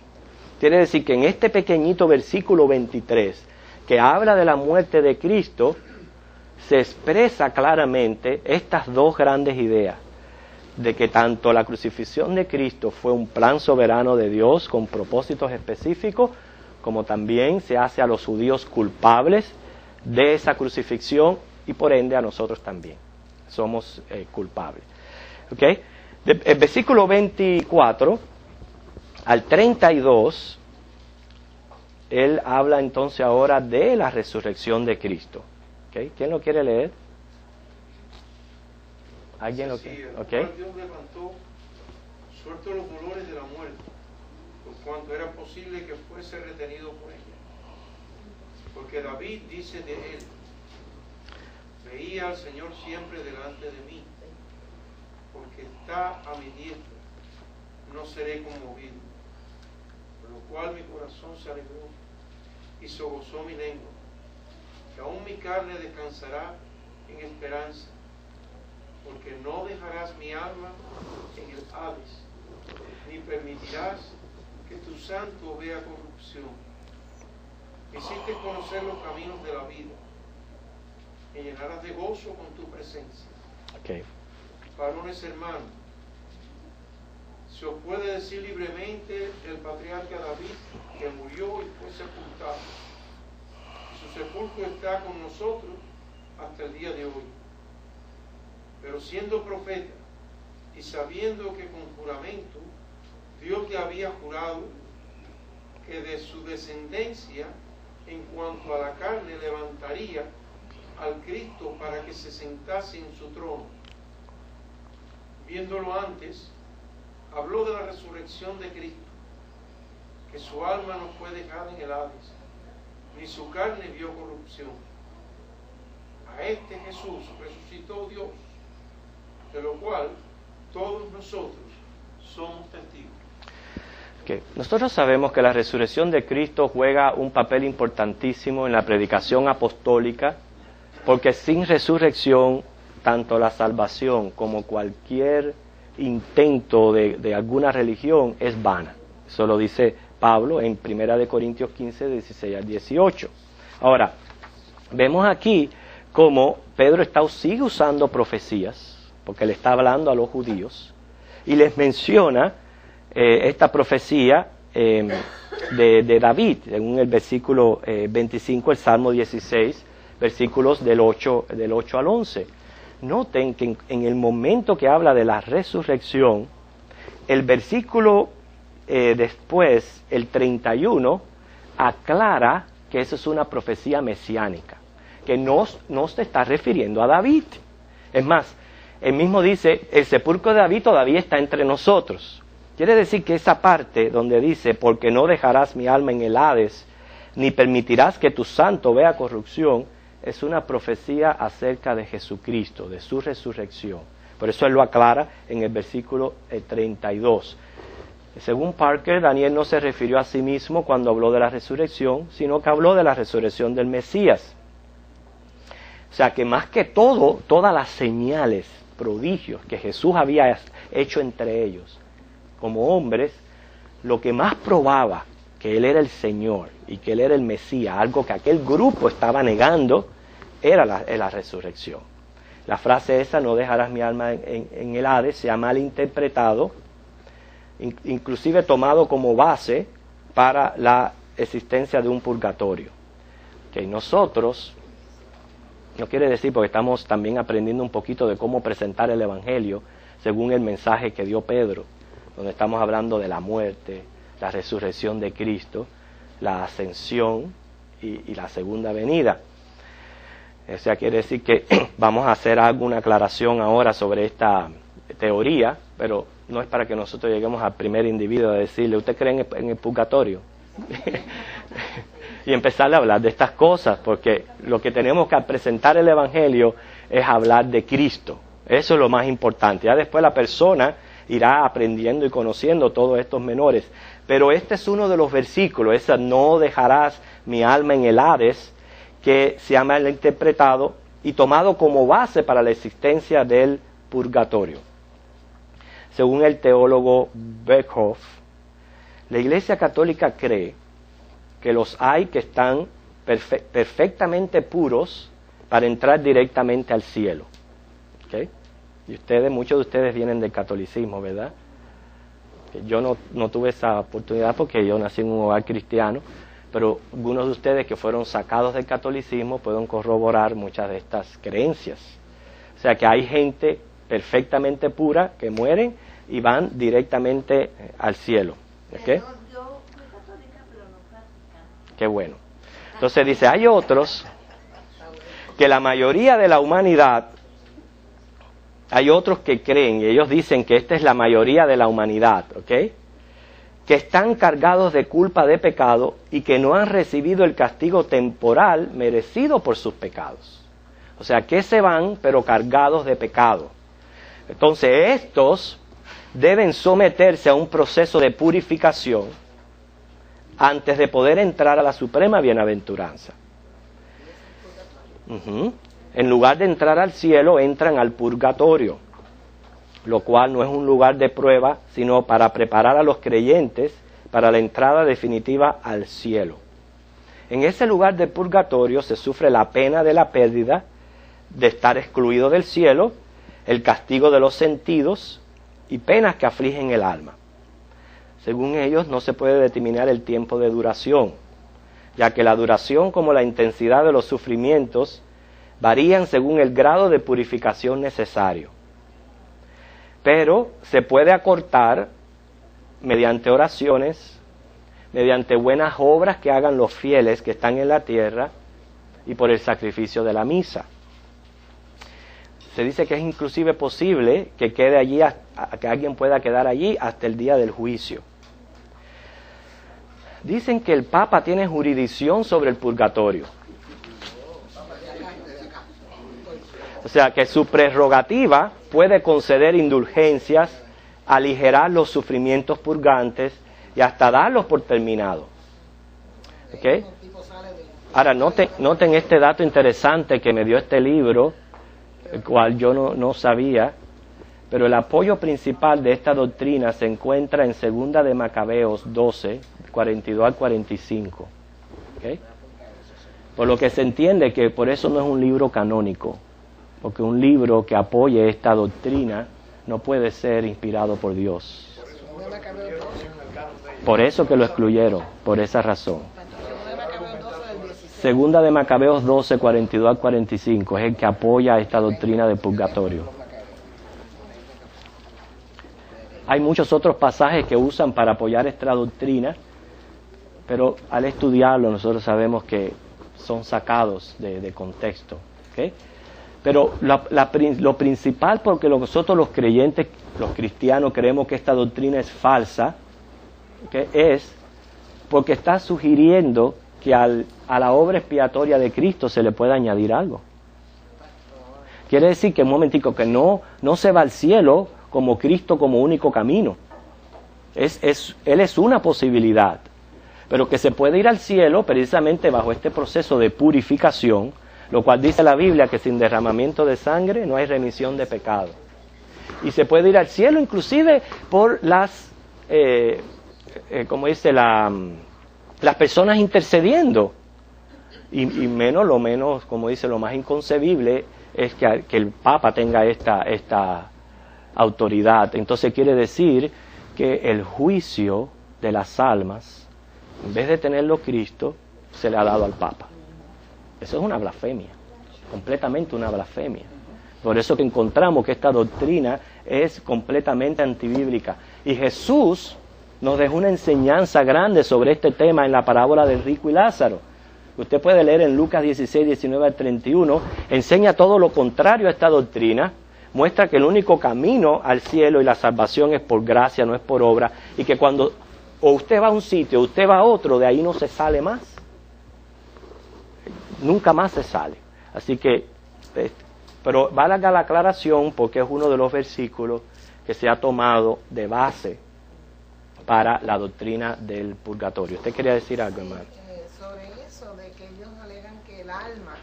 Quiere decir que en este pequeñito versículo 23, que habla de la muerte de Cristo, se expresa claramente estas dos grandes ideas, de que tanto la crucifixión de Cristo fue un plan soberano de Dios con propósitos específicos, como también se hace a los judíos culpables de esa crucifixión y por ende a nosotros también somos culpables. ¿Okay? El versículo 24 al 32, él habla entonces ahora de la resurrección de Cristo. ¿Okay? ¿Quién lo quiere leer? ¿Alguien lo quiere? ¿Okay? Dios levantó, suelto los dolores de la muerte, por cuanto era posible que fuese retenido por ella. Porque David dice de él, veía al Señor siempre delante de mí, porque está a mi diestra, no seré conmovido. Por lo cual mi corazón se alegró y se gozó mi lengua, que aún mi carne descansará en esperanza, porque no dejarás mi alma en el Hades, ni permitirás que tu santo vea corrupción. Me hiciste conocer los caminos de la vida, me llenarás de gozo con tu presencia. Okay. Varones hermanos, se os puede decir libremente el patriarca David, que murió y fue sepultado. Su sepulcro está con nosotros hasta el día de hoy. Pero siendo profeta y sabiendo que con juramento Dios le había jurado que de su descendencia en cuanto a la carne levantaría al Cristo para que se sentase en su trono. Viéndolo antes, habló de la resurrección de Cristo, que su alma no fue dejada en el Hades, ni su carne vio corrupción. A este Jesús resucitó Dios, de lo cual todos nosotros somos testigos. Okay. Nosotros sabemos que la resurrección de Cristo juega un papel importantísimo en la predicación apostólica, porque sin resurrección, tanto la salvación como cualquier intento de alguna religión es vana. Eso lo dice Pablo en 1 Corintios 15, 16 al 18. Ahora, vemos aquí cómo Pedro sigue usando profecías, porque le está hablando a los judíos, y les menciona esta profecía de David, en el versículo 25, el Salmo 16, versículos del 8 al 11. Noten que en el momento que habla de la resurrección, el versículo después, el 31, aclara que eso es una profecía mesiánica, que no se está refiriendo a David. Es más, él mismo dice, el sepulcro de David todavía está entre nosotros. Quiere decir que esa parte donde dice, porque no dejarás mi alma en el Hades, ni permitirás que tu santo vea corrupción, es una profecía acerca de Jesucristo, de su resurrección. Por eso él lo aclara en el versículo 32. Según Parker, Daniel no se refirió a sí mismo cuando habló de la resurrección, sino que habló de la resurrección del Mesías. O sea que más que todas las señales, prodigios que Jesús había hecho entre ellos, como hombres, lo que más probaba que Él era el Señor y que Él era el Mesías, algo que aquel grupo estaba negando, era la resurrección. La frase esa, no dejarás mi alma en el Hades, se ha malinterpretado, inclusive tomado como base para la existencia de un purgatorio. Que nosotros, no quiere decir, porque estamos también aprendiendo un poquito de cómo presentar el Evangelio según el mensaje que dio Pedro, donde estamos hablando de la muerte, la resurrección de Cristo, la ascensión y la segunda venida. O sea, quiere decir que vamos a hacer alguna aclaración ahora sobre esta teoría, pero no es para que nosotros lleguemos al primer individuo a decirle, ¿usted cree en el purgatorio? Y empezarle a hablar de estas cosas, porque lo que tenemos que presentar el Evangelio es hablar de Cristo. Eso es lo más importante. Ya después la persona irá aprendiendo y conociendo todos estos menores. Pero este es uno de los versículos, esa no dejarás mi alma en el Hades, que se ha malinterpretado y tomado como base para la existencia del purgatorio. Según el teólogo Beckhoff, la Iglesia Católica cree que los hay que están perfectamente puros para entrar directamente al cielo. ¿Okay? Y muchos de ustedes vienen del catolicismo, ¿verdad? Yo no tuve esa oportunidad porque yo nací en un hogar cristiano, pero algunos de ustedes que fueron sacados del catolicismo pueden corroborar muchas de estas creencias. O sea que hay gente perfectamente pura que mueren y van directamente al cielo. ¿Okay? Yo soy católica, pero no practicante. Qué bueno. Entonces dice, hay otros que la mayoría de la humanidad, hay otros que creen, y ellos dicen que esta es la mayoría de la humanidad, ¿ok? Que están cargados de culpa de pecado y que no han recibido el castigo temporal merecido por sus pecados. O sea, que se van, pero cargados de pecado. Entonces, estos deben someterse a un proceso de purificación antes de poder entrar a la suprema bienaventuranza. En lugar de entrar al cielo, entran al purgatorio, lo cual no es un lugar de prueba, sino para preparar a los creyentes para la entrada definitiva al cielo. En ese lugar de purgatorio se sufre la pena de la pérdida, de estar excluido del cielo, el castigo de los sentidos y penas que afligen el alma. Según ellos, no se puede determinar el tiempo de duración, ya que la duración como la intensidad de los sufrimientos varían según el grado de purificación necesario. Pero se puede acortar mediante oraciones, mediante buenas obras que hagan los fieles que están en la tierra y por el sacrificio de la misa. Se dice que es inclusive posible que quede allí, que alguien pueda quedar allí hasta el día del juicio. Dicen que el Papa tiene jurisdicción sobre el purgatorio. O sea, que su prerrogativa puede conceder indulgencias, aligerar los sufrimientos purgantes y hasta darlos por terminados. ¿Okay? Ahora, noten este dato interesante que me dio este libro, el cual yo no sabía, pero el apoyo principal de esta doctrina se encuentra en 2 de Macabeos 12, 42 al 45. ¿Okay? Por lo que se entiende que por eso no es un libro canónico, porque un libro que apoye esta doctrina no puede ser inspirado por Dios. Por eso que lo excluyeron, por esa razón. 2 de Macabeos 12, 42 al 45 es el que apoya esta doctrina del purgatorio. Hay muchos otros pasajes que usan para apoyar esta doctrina, pero al estudiarlo nosotros sabemos que son sacados de contexto. ¿Okay? Pero lo principal, porque nosotros los creyentes, los cristianos, creemos que esta doctrina es falsa, ¿okay? Es porque está sugiriendo que a la obra expiatoria de Cristo se le puede añadir algo. Quiere decir que, un momentico, que no se va al cielo como Cristo como único camino. Él es una posibilidad, pero que se puede ir al cielo precisamente bajo este proceso de purificación, lo cual dice la Biblia que sin derramamiento de sangre no hay remisión de pecado. Y se puede ir al cielo inclusive por las, como dice las personas intercediendo. Y lo menos, como dice, lo más inconcebible es que el Papa tenga esta autoridad. Entonces quiere decir que el juicio de las almas, en vez de tenerlo Cristo, se le ha dado al Papa. Eso es una blasfemia, completamente una blasfemia. Por eso que encontramos que esta doctrina es completamente antibíblica. Y Jesús nos dejó una enseñanza grande sobre este tema en la parábola del rico y Lázaro. Usted puede leer en Lucas 16, 19 al 31, enseña todo lo contrario a esta doctrina, muestra que el único camino al cielo y la salvación es por gracia, no es por obra, y que cuando o usted va a un sitio o usted va a otro, de ahí no se sale más. Nunca más se sale. Así que, pero valga la aclaración porque es uno de los versículos que se ha tomado de base para la doctrina del purgatorio. ¿Usted quería decir algo, hermano? Sobre eso, de que ellos alegan que el alma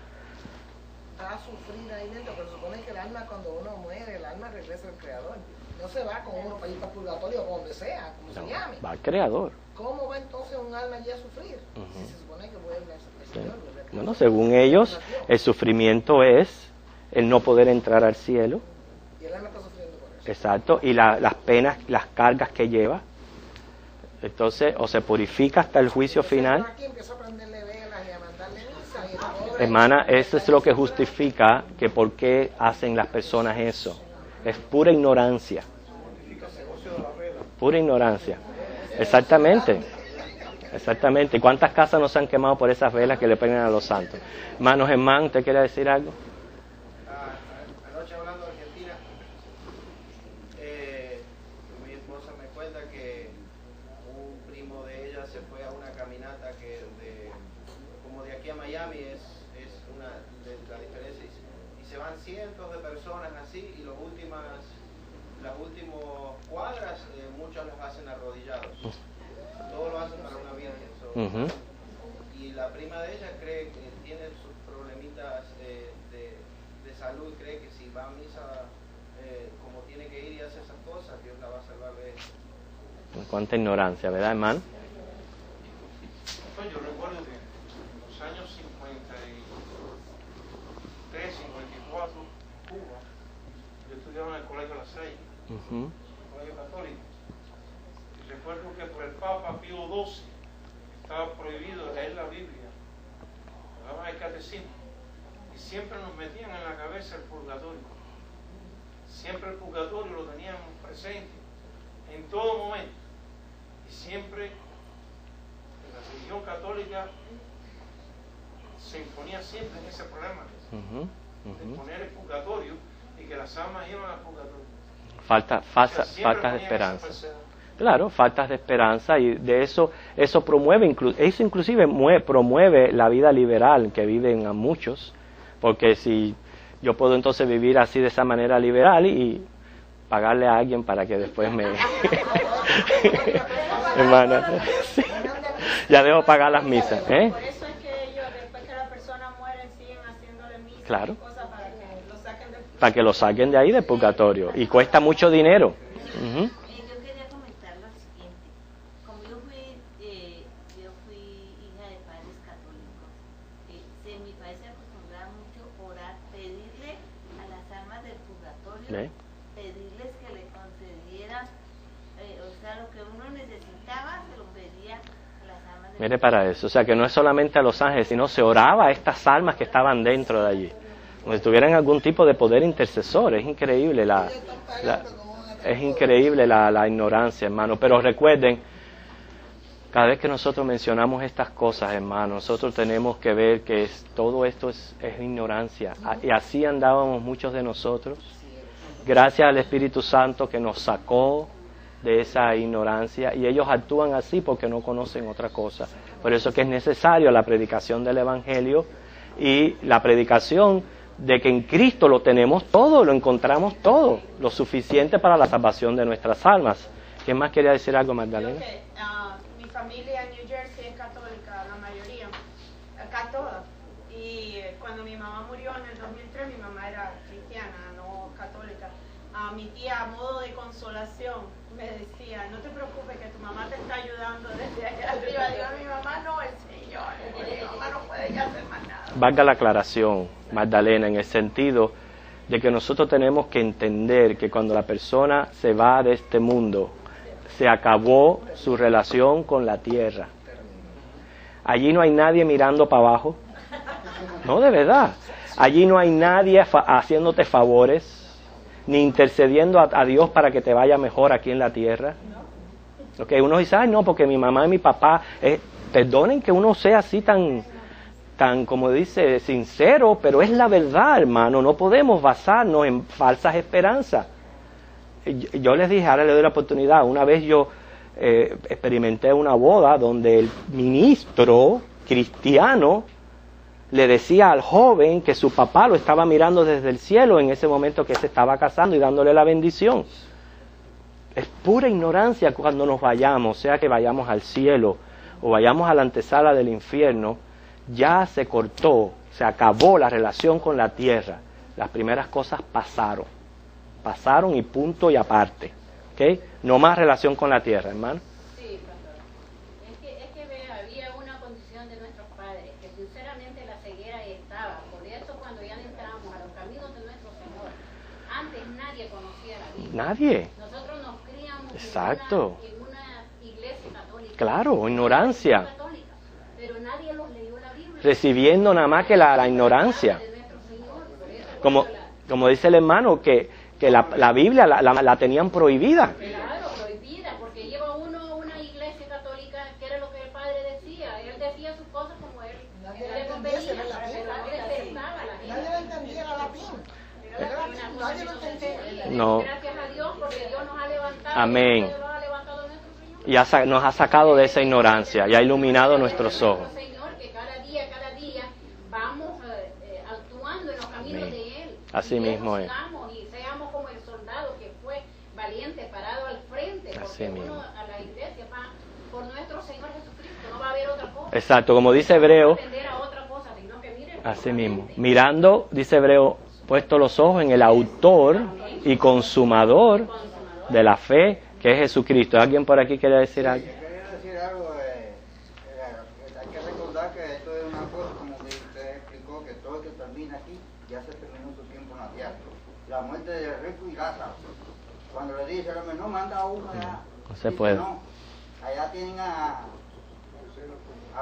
va a sufrir ahí dentro, pero supone que el alma cuando uno muere, el alma regresa al Creador. No se va con uno para ir para el purgatorio o donde sea, como se llame. Va al Creador. ¿Cómo va entonces un alma allí a sufrir? Si se supone que vuelve al Señor. Bueno, según ellos, el sufrimiento es el no poder entrar al cielo. Y el alma está sufriendo por eso. Exacto, y las penas, las cargas que lleva. Entonces, o se purifica hasta el juicio final. Aquí empezó a prenderle velas y a mandarle misa y el pobre... Hermana, eso es lo que justifica que por qué hacen las personas eso. Es pura ignorancia. Pura ignorancia. Exactamente. Exactamente. ¿Y cuántas casas no se han quemado por esas velas que le prendan a los santos? Hermano Germán, ¿usted quiere decir algo? Anoche hablando de Argentina, mi esposa me cuenta que un primo de ella se fue a una caminata que como de aquí a Miami es una de la diferencia, y se van cientos de personas así, y las últimas cuadras muchos los hacen arrodillados. Todos lo hacen para una virgen. Y la prima de ella cree que tiene sus problemitas de salud, cree que si va a misa como tiene que ir y hace esas cosas, Dios la va a salvar de eso. Cuánta ignorancia, ¿verdad, hermano? Pues yo recuerdo que en los años 53, 54, Cuba, yo estudiaba en el colegio La Salle, colegio católico. Recuerdo que por el Papa Pío XII estaba prohibido leer la Biblia, hablaban el catecismo, y siempre nos metían en la cabeza el purgatorio. Siempre el purgatorio lo tenían presente en todo momento, y siempre la religión católica se imponía siempre en ese problema de poner el purgatorio y que las almas iban al purgatorio. Falta de esperanza. Claro, faltas de esperanza, y de eso promueve, eso inclusive promueve la vida liberal que viven a muchos, porque si yo puedo entonces vivir así de esa manera liberal y pagarle a alguien para que después me... Hermana, sí. Ya debo pagar las misas. Por eso es que ellos, después que las personas mueren, siguen haciéndole misas, claro, y cosas para que lo saquen del... Para que lo saquen de ahí del purgatorio, y cuesta mucho dinero. Yo quería comentar lo siguiente. Como yo fui hija de padres católicos, en mi país se acostumbraba mucho orar, pedirle a las almas del purgatorio, pedirles que le concedieran, o sea, lo que uno necesitaba, se lo pedía a las almas del Mire para eso, o sea que no es solamente a los ángeles, sino se oraba a estas almas que estaban dentro de allí, como si tuvieran algún tipo de poder intercesor. Es increíble la ignorancia, hermano. Pero recuerden, cada vez que nosotros mencionamos estas cosas, hermano, nosotros tenemos que ver que todo esto es ignorancia. Y así andábamos muchos de nosotros. Gracias al Espíritu Santo que nos sacó de esa ignorancia, y ellos actúan así porque no conocen otra cosa. Por eso que es necesario la predicación del Evangelio y la predicación de que en Cristo lo tenemos todo, lo encontramos todo, lo suficiente para la salvación de nuestras almas. ¿Quién más quería decir algo, Magdalena? Mi familia en New Jersey es católica, la mayoría, acá toda. Y cuando mi mamá murió en el 2003, mi mamá era cristiana, no católica. Mi tía, a modo de consolación, me decía: no te preocupes, que tu mamá te está ayudando desde allá arriba. Digo, mi mamá no, el Señor, mi mamá no puede ya hacer más nada. valga la aclaración, Magdalena, en el sentido de que nosotros tenemos que entender que cuando la persona se va de este mundo, se acabó su relación con la tierra. Allí no hay nadie mirando para abajo. No, de verdad. Allí no hay nadie haciéndote favores, ni intercediendo a Dios para que te vaya mejor aquí en la tierra. Okay, uno dice, ay, no, porque mi mamá y mi papá, perdonen que uno sea así tan, como dice, sincero, pero es la verdad, hermano. No podemos basarnos en falsas esperanzas. Yo les dije, ahora le doy la oportunidad. Una vez yo experimenté una boda donde el ministro cristiano le decía al joven que su papá lo estaba mirando desde el cielo en ese momento que se estaba casando y dándole la bendición. Es pura ignorancia cuando nos vayamos, sea que vayamos al cielo o vayamos a la antesala del infierno, ya se cortó, se acabó la relación con la tierra. Las primeras cosas pasaron y punto y aparte. ¿Okay? No más relación con la tierra, hermano. Sí, pastor. Es que vea, había una condición de nuestros padres, que sinceramente la ceguera ahí estaba. Por eso cuando ya entramos a los caminos de nuestro Señor, antes nadie conocía la Biblia. Nadie. Nosotros nos criamos Exacto. en una iglesia católica. Claro, ignorancia. Católica, pero nadie los leyó la Biblia. Recibiendo nada más que la ignorancia. Como dice el hermano, que la Biblia la tenían prohibida. Claro, prohibida, porque lleva uno a una iglesia católica, que era lo que el padre decía. Él decía sus cosas como él. Nadie Él la le convenía, entendía, pero no respetaba la nadie Biblia. la entendía la latín. Nadie lo entendía. No. Gracias a Dios, porque Dios nos ha levantado. Amén. Dios nos ha levantado nuestro Señor. Y nos ha sacado de esa ignorancia y ha iluminado nuestros ojos. Señor, que cada día vamos actuando en los caminos Amén. de Él. Así Y mismo nos es. sigamos y seamos como el soldado que fue valiente, parado al frente, Así porque mismo. uno a la iglesia va por nuestro Señor Jesucristo, no va a haber otra cosa. Exacto, como dice Hebreo, Atender a otra cosa, sino que miren, así mismo. Mirando, dice Hebreo, puesto los ojos en el autor y consumador de la fe, que es Jesucristo. ¿Alguien por aquí quiere decir algo? Quería decir algo, hay que recordar que esto es una cosa, como usted explicó, que todo el que termina aquí ya se terminó su tiempo en la tierra. La muerte de rico y Lázaro. Cuando le dice, no manda a uno allá. No se Dice, puede. No, allá tienen a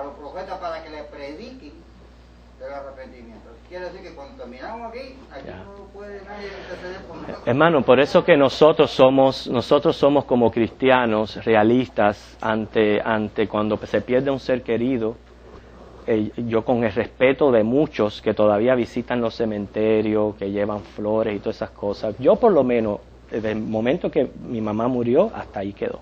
los profetas para que le prediquen del arrepentimiento. Quiere decir que cuando terminamos aquí Ya. no puede nadie interceder por nosotros. Hermano, por eso que nosotros somos como cristianos realistas ante cuando se pierde un ser querido. Yo con el respeto de muchos que todavía visitan los cementerios, que llevan flores y todas esas cosas, yo por lo menos, desde el momento que mi mamá murió, hasta ahí quedó.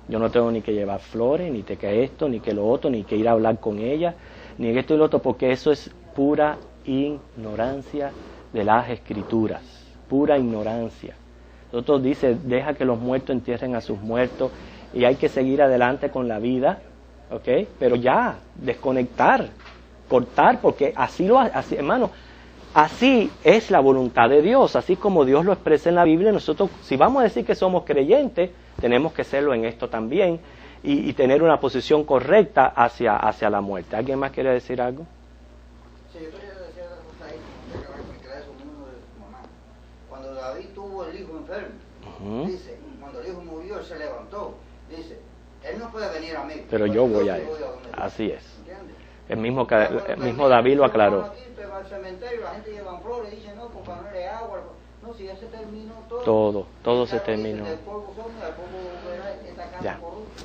Yo no tengo ni que llevar flores, ni que esto, ni que lo otro, ni que ir a hablar con ella, ni esto y lo otro, porque eso es pura ignorancia de las Escrituras, pura ignorancia. Nosotros dice, deja que los muertos entierren a sus muertos y hay que seguir adelante con la vida, ¿ok? Pero ya, desconectar, cortar, porque así, hermano, así es la voluntad de Dios, así como Dios lo expresa en la Biblia. Nosotros, si vamos a decir que somos creyentes, tenemos que serlo en esto también y tener una posición correcta hacia la muerte. ¿Alguien más quiere decir algo? Sí, yo quería decir otra cosa ahí, que me queda eso mismo de su mamá. Cuando David tuvo el hijo enfermo, dice, cuando el hijo murió, él se levantó. Dice, él no puede venir a mí. Pero yo voy a él. Así es. El mismo David lo aclaró. Aquí, usted va al cementerio, la gente lleva flores, dice, no, pues ponerle agua. No, si ya se terminó todo. Todo se terminó. El polvo somos, el polvo verá esta casa Ya. corrupta.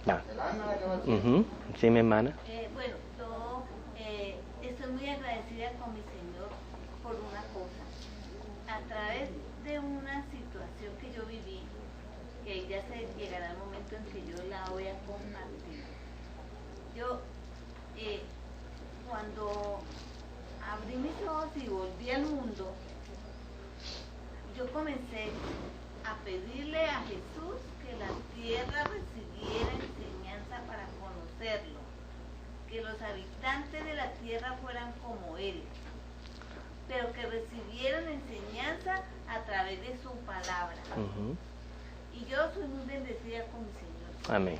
Ya. El alma la que va al cielo. Sí, mi hermana. Bueno, yo estoy muy agradecida con mi Señor por una cosa. A través de una situación que yo viví, que ya se llegará el momento en que yo la voy a compartir. Yo, cuando abrí mis ojos y volví al mundo, yo comencé a pedirle a Jesús que la tierra recibiera enseñanza para conocerlo, que los habitantes de la tierra fueran como Él, pero que recibieran enseñanza a través de su palabra. Y yo soy muy bendecida con mi Señor. Amén.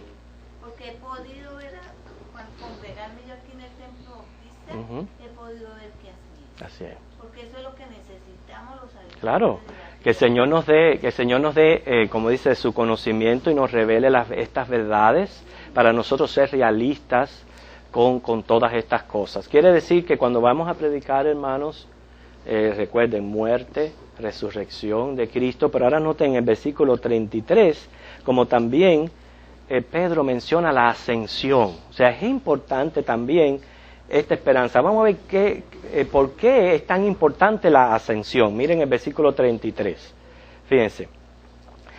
Porque he podido ver, al congregarme yo aquí en el templo, he podido ver que así es. Así es. Porque eso es lo que necesitamos los habitantes. Claro, que el Señor nos dé, como dice, su conocimiento y nos revele estas verdades para nosotros ser realistas con todas estas cosas. Quiere decir que cuando vamos a predicar, hermanos, recuerden, muerte, resurrección de Cristo, pero ahora noten el versículo 33, como también Pedro menciona la ascensión. O sea, es importante también esta esperanza. Vamos a ver por qué es tan importante la ascensión. Miren el versículo 33. Fíjense.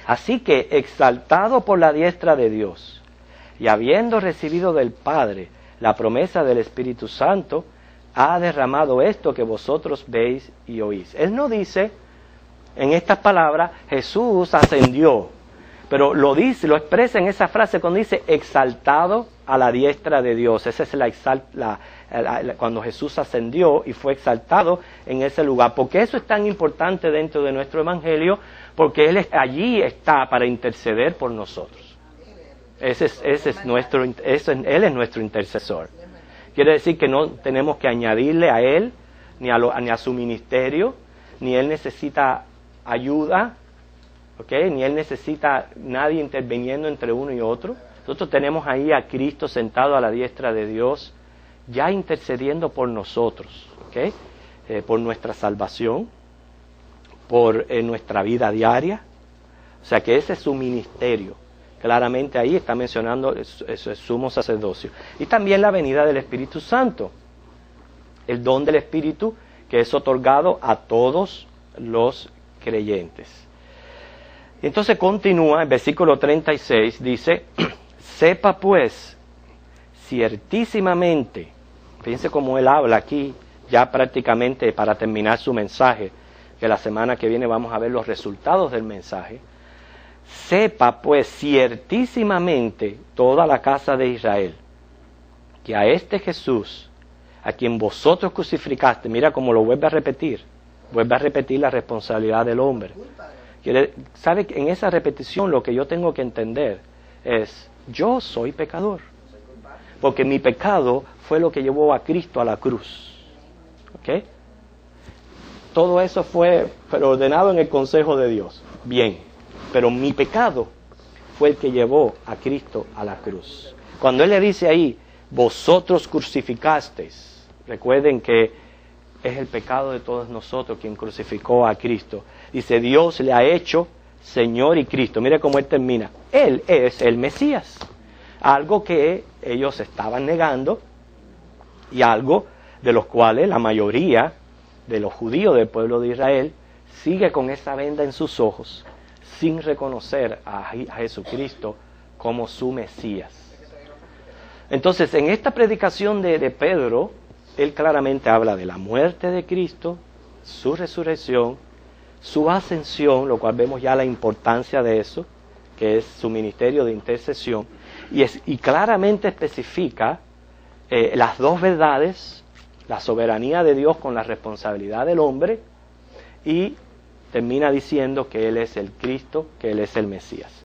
Así que, exaltado por la diestra de Dios, y habiendo recibido del Padre la promesa del Espíritu Santo, ha derramado esto que vosotros veis y oís. Él no dice, en estas palabras, Jesús ascendió, pero lo dice, lo expresa en esa frase cuando dice exaltado a la diestra de Dios. Esa es cuando Jesús ascendió y fue exaltado en ese lugar. ¿Por qué eso es tan importante dentro de nuestro evangelio? Porque Él allí está para interceder por nosotros. Él es nuestro intercesor. Quiere decir que no tenemos que añadirle a Él, ni a su ministerio, ni Él necesita ayuda, ni Él necesita nadie interviniendo entre uno y otro. Nosotros tenemos ahí a Cristo sentado a la diestra de Dios, ya intercediendo por nosotros, por nuestra salvación, por nuestra vida diaria. O sea que ese es su ministerio. Claramente ahí está mencionando eso es sumo sacerdocio. Y también la venida del Espíritu Santo, el don del Espíritu que es otorgado a todos los creyentes. Entonces continúa, el versículo 36 dice, sepa pues ciertísimamente, fíjense cómo él habla aquí, ya prácticamente para terminar su mensaje, que la semana que viene vamos a ver los resultados del mensaje. Sepa pues ciertísimamente toda la casa de Israel, que a este Jesús, a quien vosotros crucificaste, mira cómo lo vuelve a repetir la responsabilidad del hombre. ¿Sabe? En esa repetición lo que yo tengo que entender es, yo soy pecador, porque mi pecado fue lo que llevó a Cristo a la cruz. Todo eso fue ordenado en el consejo de Dios. Bien, pero mi pecado fue el que llevó a Cristo a la cruz. Cuando Él le dice ahí, vosotros crucificasteis, recuerden que es el pecado de todos nosotros quien crucificó a Cristo. Dice, Dios le ha hecho Señor y Cristo. Mire cómo Él termina. Él es el Mesías. Algo que ellos estaban negando y algo de los cuales la mayoría de los judíos del pueblo de Israel sigue con esa venda en sus ojos sin reconocer a Jesucristo como su Mesías. Entonces, en esta predicación de Pedro, él claramente habla de la muerte de Cristo, su resurrección, su ascensión, lo cual vemos ya la importancia de eso, que es su ministerio de intercesión, y claramente especifica las dos verdades, la soberanía de Dios con la responsabilidad del hombre, y termina diciendo que Él es el Cristo, que Él es el Mesías.